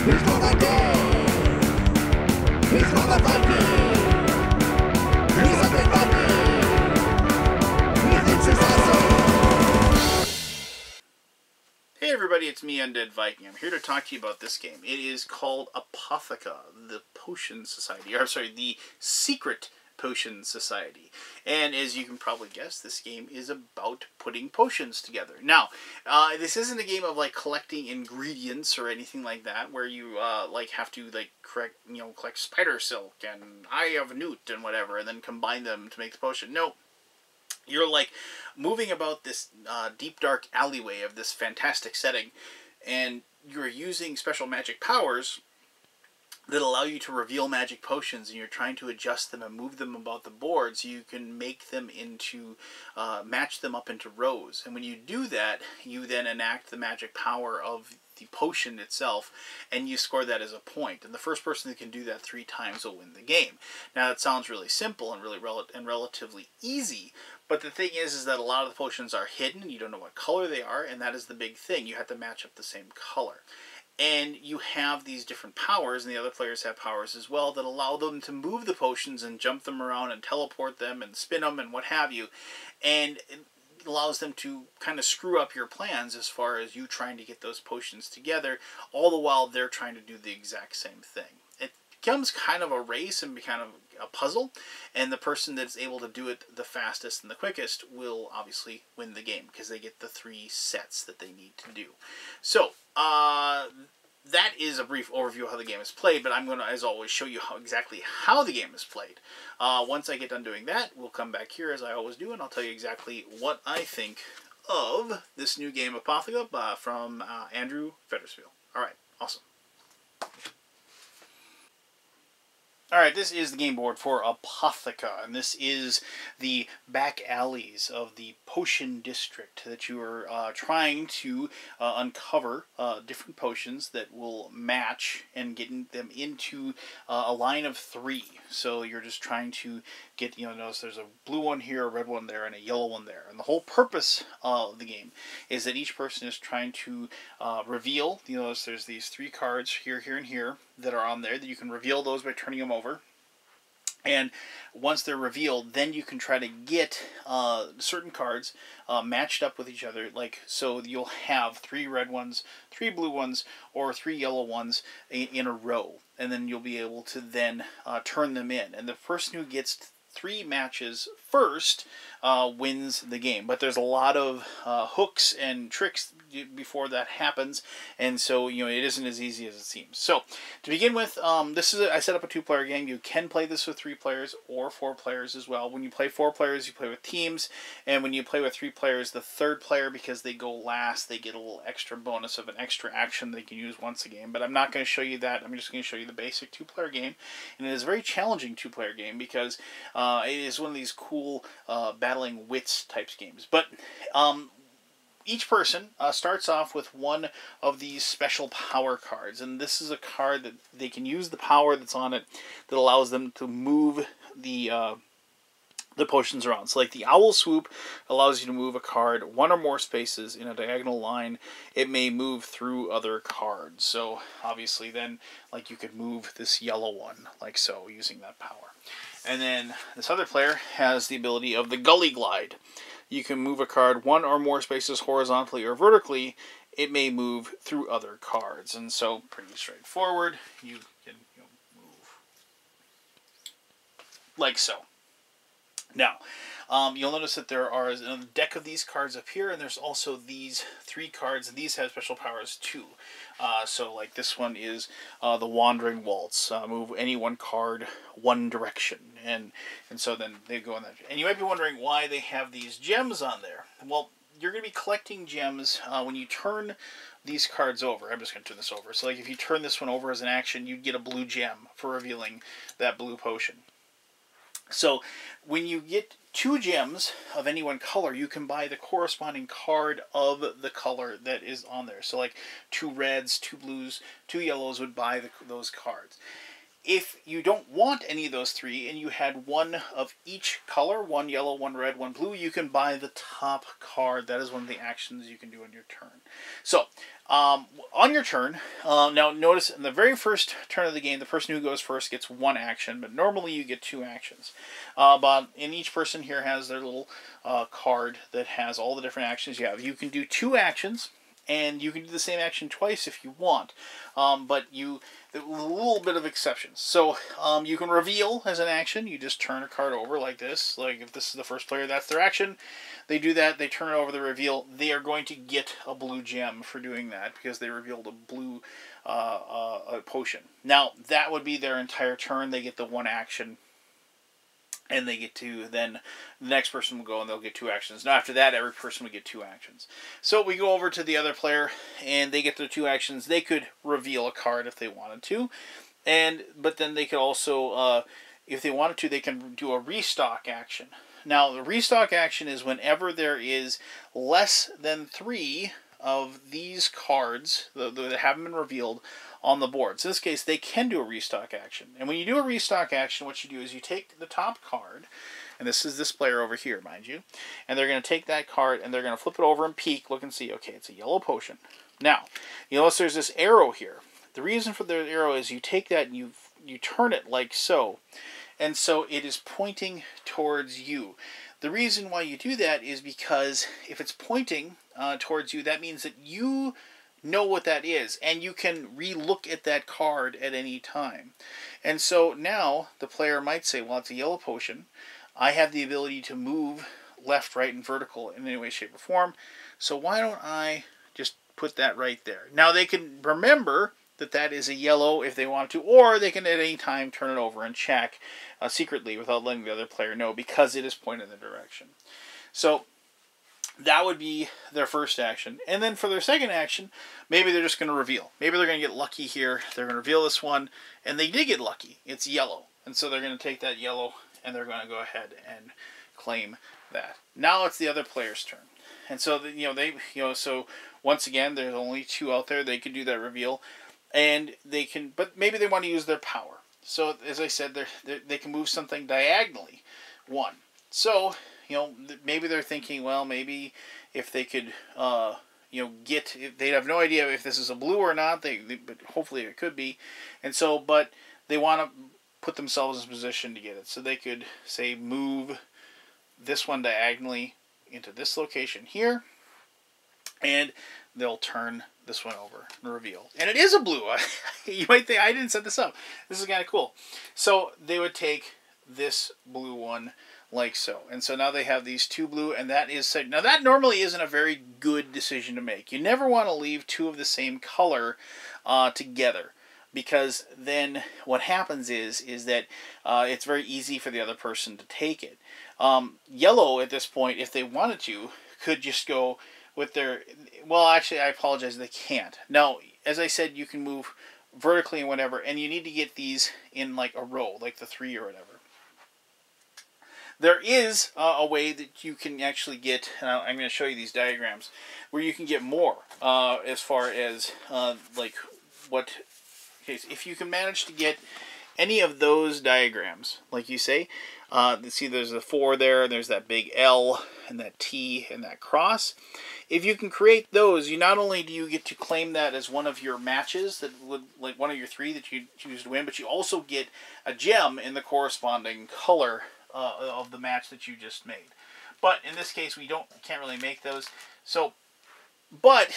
He's gonna go. He's gonna fight me. He's a big monkey. He thinks he's awesome. Hey everybody, it's me, Undead Viking. I'm here to talk to you about this game. It is called Apotheca, the Potion Society, or sorry, the Secret Potion Society. And as you can probably guess, this game is about putting potions together. Now, this isn't a game of like collecting ingredients or anything like that, where you like have to like collect spider silk and eye of newt and whatever, and then combine them to make the potion. No. You're like moving about this deep dark alleyway of this fantastic setting, and you're using special magic powers that allow you to reveal magic potions, and you're trying to adjust them and move them about the board so you can make them into, match them up into rows. And when you do that, you then enact the magic power of the potion itself, and you score that as a point. And the first person that can do that 3 times will win the game. Now that sounds really simple and really relatively easy, but the thing is that a lot of the potions are hidden. You don't know what color they are, and that is the big thing. You have to match up the same color. And you have these different powers, and the other players have powers as well, that allow them to move the potions and jump them around and teleport them and spin them and what have you. And it allows them to kind of screw up your plans as far as you trying to get those potions together, all the while they're trying to do the exact same thing. It becomes kind of a race and kind of a puzzle, and the person that's able to do it the fastest and the quickest will obviously win the game, because they get the 3 sets that they need to do. So, that is a brief overview of how the game is played, but I'm going to, as always, show you exactly how the game is played. Once I get done doing that, we'll come back here, as I always do, and I'll tell you exactly what I think of this new game, Apotheca, from Andrew Feddersfield. Alright, awesome. Alright, this is the game board for Apotheca, and this is the back alleys of the potion district that you are trying to uncover different potions that will match and get them into a line of 3. So you're just trying to get, notice there's a blue one here, a red one there, and a yellow one there. And the whole purpose of the game is that each person is trying to reveal, notice there's these 3 cards here, here, and here that are on there, that you can reveal those by turning them over. And once they're revealed, then you can try to get certain cards matched up with each other. Like, so you'll have 3 red ones, 3 blue ones, or 3 yellow ones in a row. And then you'll be able to then turn them in. And the person who gets 3 matches first wins the game. But there's a lot of hooks and tricks before that happens, and so it isn't as easy as it seems. So to begin with, I set up a 2-player game. You can play this with 3 players or 4 players as well. When you play 4 players, you play with teams, and when you play with 3 players, the 3rd player, because they go last, they get a little extra bonus of an extra action they can use once a game. But I'm not going to show you that. I'm just going to show you the basic 2-player game, and it is a very challenging 2-player game because it is one of these cool battling wits types games. But each person starts off with one of these special power cards, and this is a card that they can use the power that's on it that allows them to move the potions around. So like the Owl Swoop allows you to move a card 1 or more spaces in a diagonal line. It may move through other cards. So obviously then, like, you could move this yellow one like so using that power. And then this other player has the ability of the Gully Glide. You can move a card 1 or more spaces horizontally or vertically. It may move through other cards. And so, pretty straightforward. You can move like so. Now, you'll notice that there are a deck of these cards up here, and there's also these 3 cards, and these have special powers too. So, like this one is the Wandering Waltz. Move any 1 card 1 direction, and so then they go on that. And you might be wondering why they have these gems on there. Well, you're going to be collecting gems when you turn these cards over. I'm just going to turn this over. So, like, if you turn this one over as an action, you'd get a blue gem for revealing that blue potion. So when you get 2 gems of any 1 color, you can buy the corresponding card of the color that is on there. So like 2 reds, 2 blues, 2 yellows would buy those cards. if you don't want any of those three and you had one of each color, one yellow, one red, one blue, you can buy the top card. That is one of the actions you can do on your turn. So, on your turn, now notice in the very first turn of the game, the person who goes first gets one action, but normally you get two actions. And each person here has their little card that has all the different actions you have. You can do two actions, and you can do the same action twice if you want, but a little bit of exceptions. So you can reveal as an action. You just turn a card over like this. Like if this is the first player, that's their action. They do that. They turn it over the reveal. They are going to get a blue gem for doing that because they revealed a blue a potion. Now that would be their entire turn. They get the one action. And they get to, then the next person will go and they'll get two actions. Now after that, every person will get two actions. So we go over to the other player and they get their two actions. They could reveal a card if they wanted to. But then they could also, if they wanted to, they can do a restock action. Now the restock action is whenever there is less than three of these cards that haven't been revealed on the board. So in this case, they can do a restock action. And when you do a restock action, what you do is you take the top card, and this is this player over here, mind you, and they're going to take that card and they're going to flip it over and peek, look and see, okay, it's a yellow potion. Now, you notice there's this arrow here. The reason for the arrow is you take that and you turn it like so, and so it is pointing towards you. The reason why you do that is because if it's pointing towards you, that means that you know what that is, and you can re-look at that card at any time. And so now the player might say, well, it's a yellow potion. I have the ability to move left, right, and vertical in any way, shape, or form. So why don't I just put that right there? Now they can remember that that is a yellow if they want to, or they can at any time turn it over and check secretly without letting the other player know because it is pointed in the direction. So that would be their first action. And then for their second action, maybe they're just going to reveal. Maybe they're going to get lucky here. They're going to reveal this one, and they did get lucky. It's yellow. And so they're going to take that yellow, and they're going to go ahead and claim that. Now it's the other player's turn. And so, so once again, there's only two out there. They can do that reveal. And they can, but maybe they want to use their power. So, as I said, they can move something diagonally. One. So, maybe they're thinking, well, maybe if they could, they have no idea if this is a blue or not. But hopefully it could be. And so, but they want to put themselves in position to get it. So they could, say, move this one diagonally into this location here. And they'll turn this one over and reveal. And it is a blue. You might think, I didn't set this up. This is kind of cool. So they would take this blue one like so. And so now they have these two blue, and that is... Now that normally isn't a very good decision to make. You never want to leave two of the same color together. Because then what happens is that it's very easy for the other person to take it. Yellow at this point, if they wanted to, could just go with their... Well, actually, I apologize, they can't. Now, as I said, you can move vertically and whatever, and you need to get these in like a row, like the 3 or whatever. There is a way that you can actually get, and I'm going to show you these diagrams, where you can get more as far as like what... Okay, so if you can manage to get any of those diagrams, like you say, see there's a 4 there, and there's that big L, and that T, and that cross. If you can create those, you not only do you get to claim that as one of your matches, that would, like one of your 3 that you choose to win, but you also get a gem in the corresponding color of the match that you just made. But in this case, we can't really make those. So, but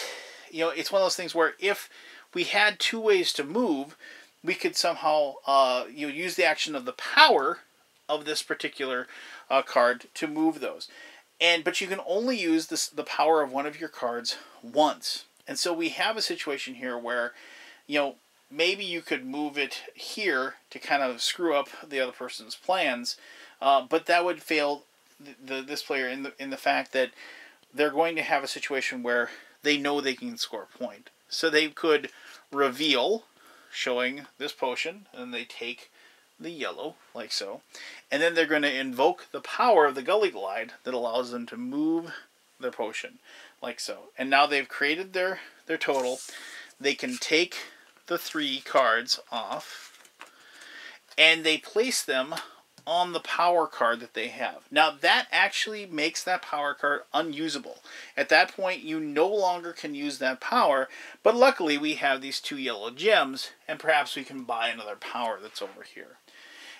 it's one of those things where if we had 2 ways to move, we could somehow use the action of the power of this particular card to move those. But you can only use the power of one of your cards once. And so we have a situation here where, maybe you could move it here to kind of screw up the other person's plans, but that would fail this player in the fact that they're going to have a situation where they know they can score a point. So they could reveal, showing this potion, and they take the yellow, like so. And then they're going to invoke the power of the Gully Glide that allows them to move their potion, like so. And now they've created their total. They can take the 3 cards off, and they place them on the power card that they have. Now that actually makes that power card unusable. At that point you no longer can use that power, but luckily we have these 2 yellow gems, and perhaps we can buy another power that's over here.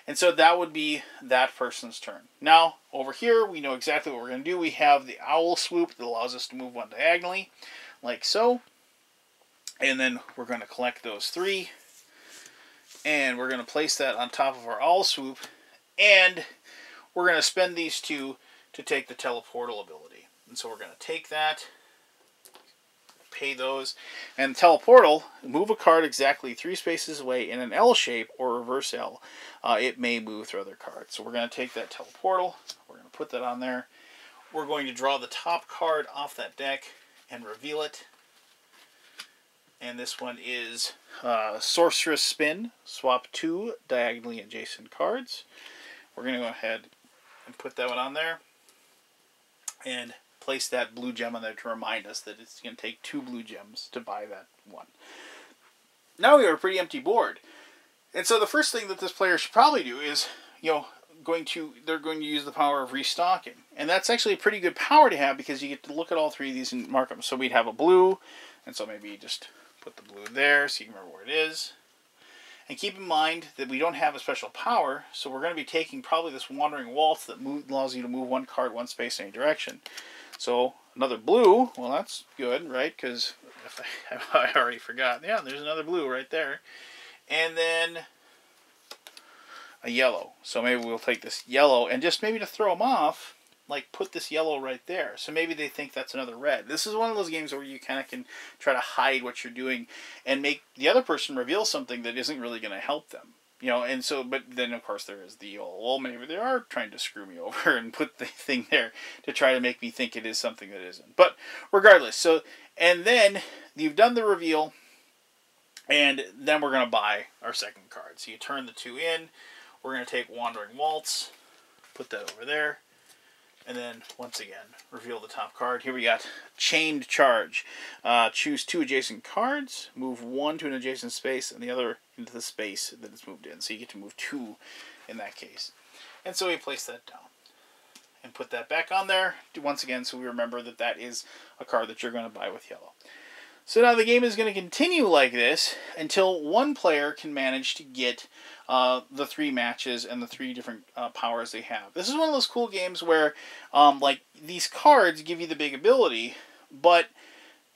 And so that would be that person's turn. Now, over here, we know exactly what we're going to do. We have the owl swoop that allows us to move 1 diagonally, like so. And then we're going to collect those 3. And we're going to place that on top of our owl swoop. And we're going to spend these 2 to take the teleportal ability. And so we're going to take that, pay those, and teleportal, move a card exactly 3 spaces away in an L shape or reverse L. It may move through other cards. So we're going to take that teleportal, we're going to put that on there. We're going to draw the top card off that deck and reveal it. And this one is Sorceress Spin. Swap 2 diagonally adjacent cards. We're going to go ahead and put that one on there. And place that blue gem on there to remind us that it's going to take 2 blue gems to buy that one. Now we have a pretty empty board. And so the first thing that this player should probably do is, they're going to use the power of restocking. And that's actually a pretty good power to have, because you get to look at all 3 of these and mark them. So we'd have a blue, and so maybe you just put the blue there so you can remember where it is. And keep in mind that we don't have a special power, so we're going to be taking probably this Wandering Waltz that allows you to move 1 card 1 space in any direction. So another blue, well that's good, right? Because I already forgot. Yeah, there's another blue right there. And then a yellow. So maybe we'll take this yellow, and just maybe to throw them off, like put this yellow right there. So maybe they think that's another red. This is one of those games where you kind of can try to hide what you're doing and make the other person reveal something that isn't really going to help them. And so, but then of course there is the, well, maybe they are trying to screw me over and put the thing there to try to make me think it is something that isn't. But regardless, so, and then you've done the reveal, and then we're going to buy our second card. So you turn the 2 in, we're going to take Wandering Waltz, put that over there, and then once again, reveal the top card. Here we got Chained Charge. Choose 2 adjacent cards, move 1 to an adjacent space, and the other into the space that it's moved in. So you get to move 2 in that case. And so we place that down and put that back on there once again, so we remember that that is a card that you're going to buy with yellow. So now the game is going to continue like this until one player can manage to get the 3 matches and the 3 different powers they have. This is one of those cool games where like these cards give you the big ability, but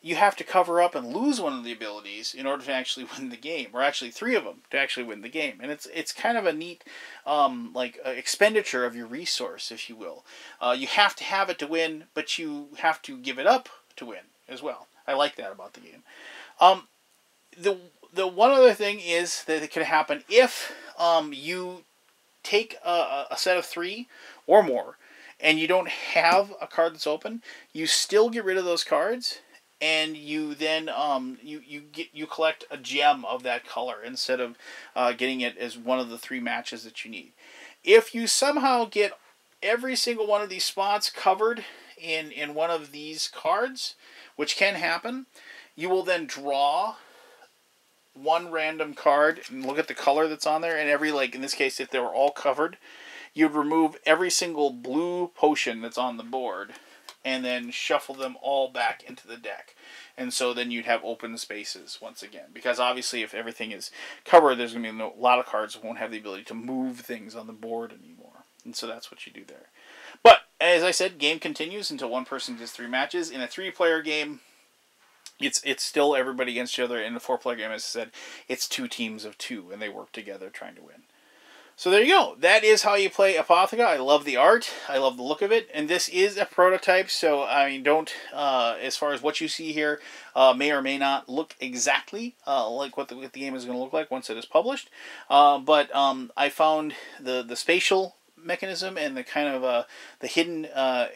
you have to cover up and lose one of the abilities in order to actually win the game, or actually 3 of them to actually win the game. And it's kind of a neat expenditure of your resource, if you will. You have to have it to win, but you have to give it up to win as well. I like that about the game. The one other thing is that it could happen if you take a set of 3 or more, and you don't have a card that's open. You still get rid of those cards, and you then you collect a gem of that color instead of getting it as one of the 3 matches that you need. If you somehow get every single one of these spots covered in one of these cards, which can happen, you will then draw 1 random card and look at the color that's on there, and every, like in this case, if they were all covered, you'd remove every single blue potion that's on the board and then shuffle them all back into the deck. And so then you'd have open spaces once again. Because obviously if everything is covered, there's going to be a lot of cards that won't have the ability to move things on the board anymore. And so that's what you do there. But, as I said, game continues until one person gets 3 matches. In a 3-player game, it's still everybody against each other. In a 4-player game, as I said, it's 2 teams of 2, and they work together trying to win. So there you go. That is how you play Apotheca. I love the art. I love the look of it. And this is a prototype, so, I mean, don't, as far as what you see here, may or may not look exactly like what the game is going to look like once it is published. But I found the spatial mechanism and the kind of the hidden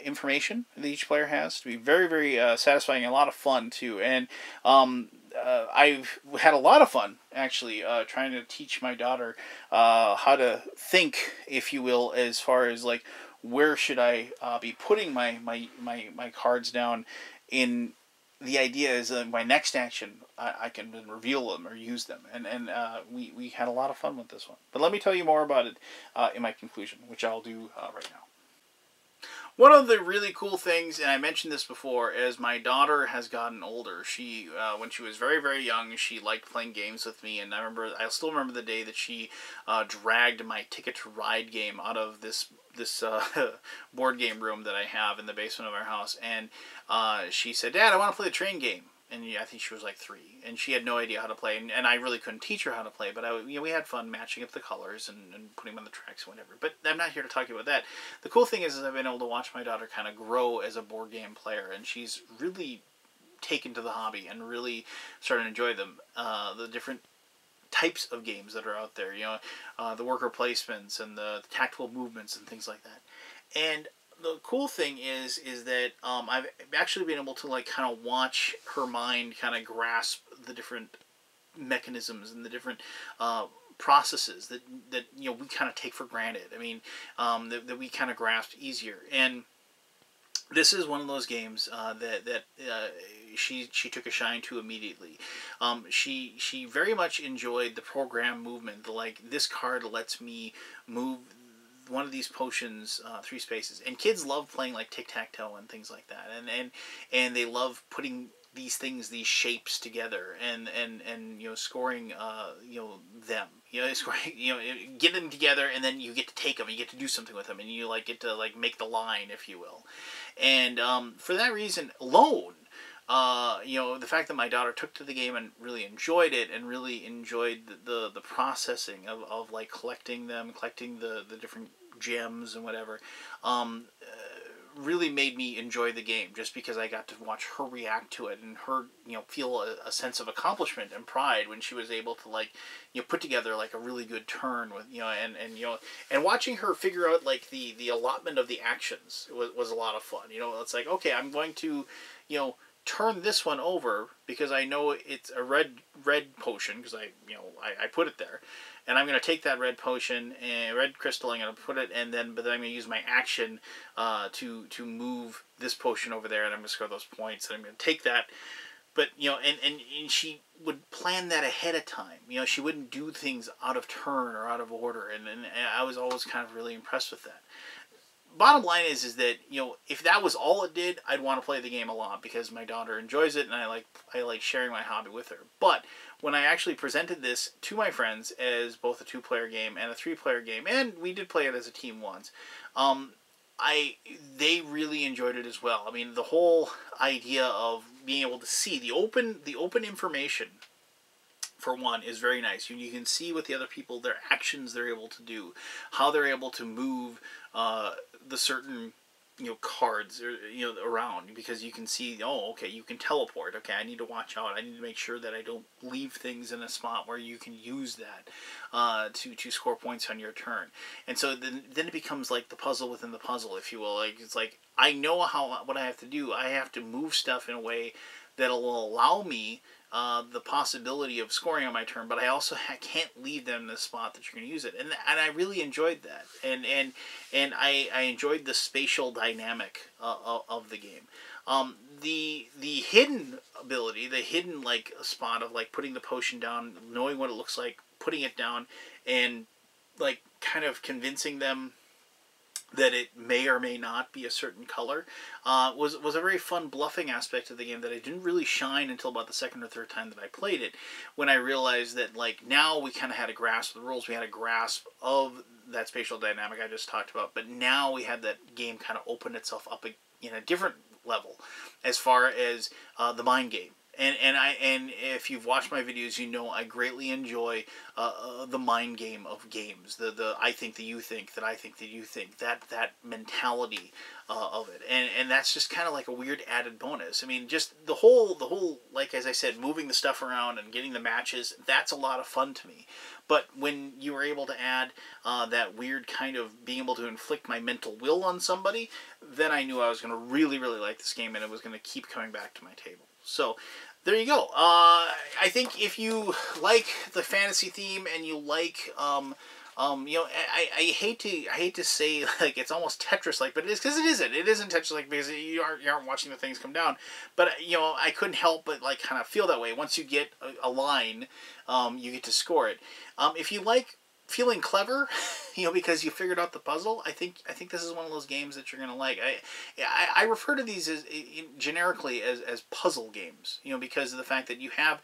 information that each player has to be very, very satisfying and a lot of fun, too. And I've had a lot of fun, actually, trying to teach my daughter how to think, if you will, as far as, like, where should I be putting my cards down in the idea is that my next action, I can then reveal them or use them. And we had a lot of fun with this one. But let me tell you more about it in my conclusion, which I'll do right now. One of the really cool things, and I mentioned this before, as my daughter has gotten older, she when she was very, very young, she liked playing games with me, and I still remember the day that she dragged my Ticket to Ride game out of this board game room that I have in the basement of our house, and she said, "Dad, I want to play the train game." And I think she was like 3, and she had no idea how to play, and I really couldn't teach her how to play, but we had fun matching up the colors and putting them on the tracks and whatever. But I'm not here to talk about that. The cool thing is I've been able to watch my daughter kind of grow as a board game player, and she's really taken to the hobby and really started to enjoy them. The different types of games that are out there, the worker placements and the tactical movements and things like that. And the cool thing is that I've actually been able to like kind of watch her mind kind of grasp the different mechanisms and the different processes that we kind of take for granted. I mean, that we kind of grasp easier. And this is one of those games that she took a shine to immediately. She very much enjoyed the program movement. Like, this card lets me move one of these potions 3 spaces, and kids love playing like tic-tac-toe and things like that, and they love putting these shapes together and scoring them, scoring, get them together, and then you get to take them, you get to do something with them, and you like get to like make the line, if you will. And for that reason alone, the fact that my daughter took to the game and really enjoyed it, and really enjoyed the processing of like collecting the different gems and whatever, really made me enjoy the game, just because I got to watch her react to it and her feel a sense of accomplishment and pride when she was able to like put together like a really good turn with and watching her figure out like the allotment of the actions was a lot of fun. It's like, okay, I'm going to turn this one over because I know it's a red potion, because I put it there, and I'm going to take that red potion and red crystal, I'm going to put it, but then I'm going to use my action to move this potion over there, and I'm going to score those points, and I'm going to take that. But and she would plan that ahead of time. She wouldn't do things out of turn or out of order, and I was always kind of really impressed with that. Bottom line is that if that was all it did, I'd want to play the game a lot, because my daughter enjoys it, and I like sharing my hobby with her. But when I actually presented this to my friends as both a 2-player game and a 3-player game, and we did play it as a team once, they really enjoyed it as well. I mean, the whole idea of being able to see the open information, for one, is very nice. You can see what the other people, their actions they're able to do, how they're able to move the certain cards around, because you can see, oh, okay, you can teleport. Okay, I need to watch out. I need to make sure that I don't leave things in a spot where you can use that to score points on your turn. And so then it becomes like the puzzle within the puzzle, if you will. Like, it's like, I know what I have to do. I have to move stuff in a way that will allow me the possibility of scoring on my turn, but I also can't leave them in the spot that you're going to use it, and I really enjoyed that, and I enjoyed the spatial dynamic of the game. The hidden ability, the hidden like spot of like putting the potion down, knowing what it looks like, putting it down, and like kind of convincing them that it may or may not be a certain color, was a very fun bluffing aspect of the game that I didn't really shine until about the 2nd or 3rd time that I played it, when I realized that like now we kind of had a grasp of the rules, we had a grasp of that spatial dynamic I just talked about, but now we had that game kind of open itself up in a different level as far as the mind game. And if you've watched my videos, I greatly enjoy the mind game of games. The I think that you think, that I think that you think, that mentality of it, and that's just kind of like a weird added bonus. I mean, just the whole like, as I said, moving the stuff around and getting the matches, that's a lot of fun to me. But when you were able to add that weird kind of being able to inflict my mental will on somebody, then I knew I was going to really, really like this game, and it was going to keep coming back to my table. So there you go. I think if you like the fantasy theme and you like You know, I hate to say like it's almost Tetris like, but it is, because it isn't. It isn't Tetris like, because you aren't watching the things come down. But you know, I couldn't help but like kind of feel that way. Once you get a line, you get to score it. If you like feeling clever, you know, because you figured out the puzzle, I think this is one of those games that you're gonna like. I refer to these as generically as puzzle games, you know, because of the fact that you have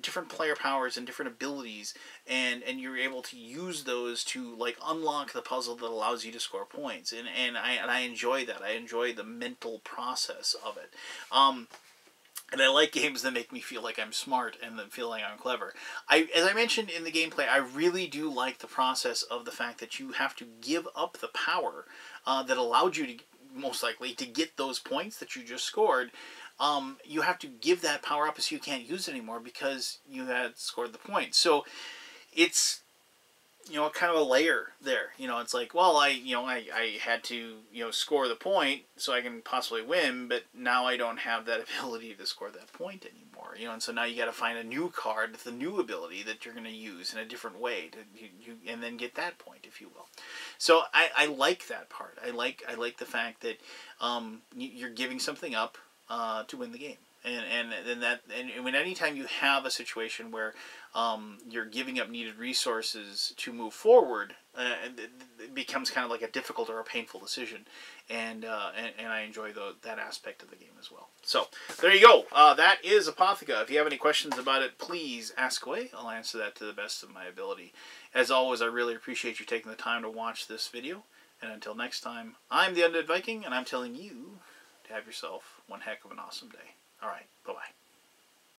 different player powers and different abilities, and you're able to use those to like unlock the puzzle that allows you to score points, and I enjoy that. I enjoy the mental process of it. And I like games that make me feel like I'm smart and that feel like I'm clever. As I mentioned in the gameplay, I really do like the process of the fact that you have to give up the power that allowed you to, most likely, to get those points that you just scored. You have to give that power up so you can't use it anymore because you had scored the point. So it's, you know, kind of a layer there. You know, it's like, well, I had to, you know, score the point so I can possibly win, but now I don't have that ability to score that point anymore. You know, and so now you got to find a new card with a new ability that you're going to use in a different way to and then get that point, if you will. So I like that part. I like the fact that you're giving something up to win the game. And when anytime you have a situation where you're giving up needed resources to move forward, it becomes kind of like a difficult or a painful decision, and I enjoy that aspect of the game as well. So there you go. That is Apotheca. If you have any questions about it, please ask away. I'll answer that to the best of my ability. As always, I really appreciate you taking the time to watch this video. And until next time, I'm the Undead Viking, and I'm telling you to have yourself one heck of an awesome day. All right, bye-bye.